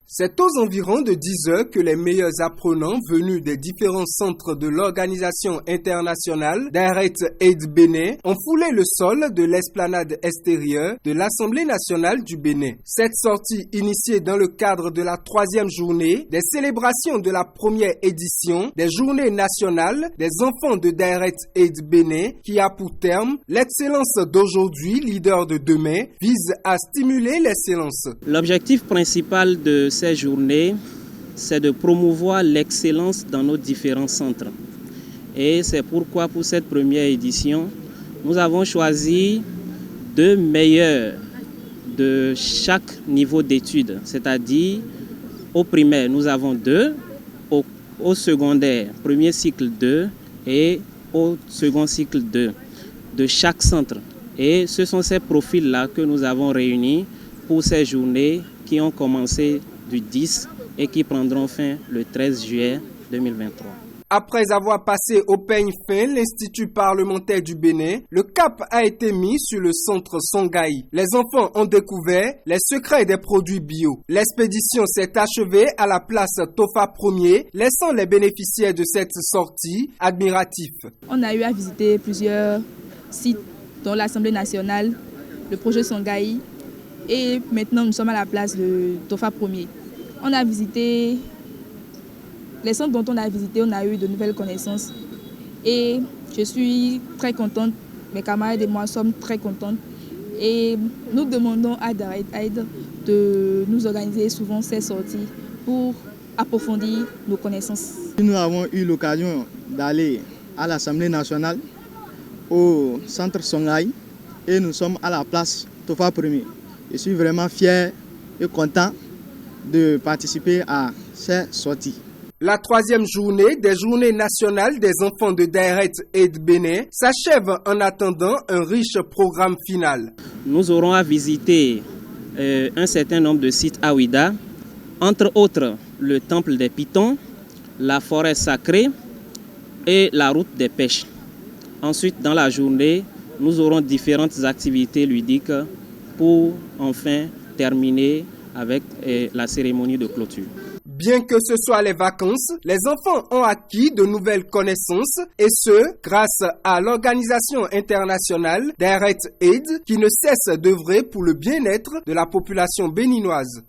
C'est aux environs de 10 heures que les meilleurs apprenants venus des différents centres de l'Organisation internationale Direct Aid Bénin ont foulé le sol de l'esplanade extérieure de l'Assemblée nationale du Bénin. Cette sortie, initiée dans le cadre de la 3e journée des célébrations de la première édition des Journées nationales des enfants de Direct Aid Bénin, qui a pour terme l'excellence d'aujourd'hui, leader de demain, vise à stimuler l'excellence. L'objectif principal de ces journées, c'est de promouvoir l'excellence dans nos différents centres. Et c'est pourquoi pour cette première édition, nous avons choisi 2 meilleurs de chaque niveau d'études. C'est-à-dire, au primaire, nous avons 2, au secondaire, premier cycle 2 et au second cycle 2 de chaque centre. Et ce sont ces profils-là que nous avons réunis pour ces journées qui ont commencé du 10 et qui prendront fin le 13 juillet 2023. Après avoir passé au peigne fin l'Institut parlementaire du Bénin, le cap a été mis sur le centre Songhai. Les enfants ont découvert les secrets des produits bio. L'expédition s'est achevée à la place Tofa 1er, laissant les bénéficiaires de cette sortie admiratifs. On a eu à visiter plusieurs sites dont l'Assemblée nationale, le projet Songhai, et maintenant nous sommes à la place de Tofa 1er. On a visité les centres dont on a visité, on a eu de nouvelles connaissances et je suis très contente, mes camarades et moi sommes très contentes et nous demandons à Direct Aid de nous organiser souvent ces sorties pour approfondir nos connaissances. Nous avons eu l'occasion d'aller à l'Assemblée nationale, au centre Songhai et nous sommes à la place Tofa 1er. Je suis vraiment fier et content de participer à ces sorties. La 3e journée des Journées nationales des enfants de Direct Aid Bénin s'achève en attendant un riche programme final. Nous aurons à visiter un certain nombre de sites à Ouida, entre autres le temple des Pitons, la forêt sacrée et la route des pêches. Ensuite, dans la journée, nous aurons différentes activités ludiques pour enfin terminer avec la cérémonie de clôture. Bien que ce soit les vacances, les enfants ont acquis de nouvelles connaissances et ce, grâce à l'Organisation internationale Direct Aid qui ne cesse d'œuvrer pour le bien-être de la population béninoise.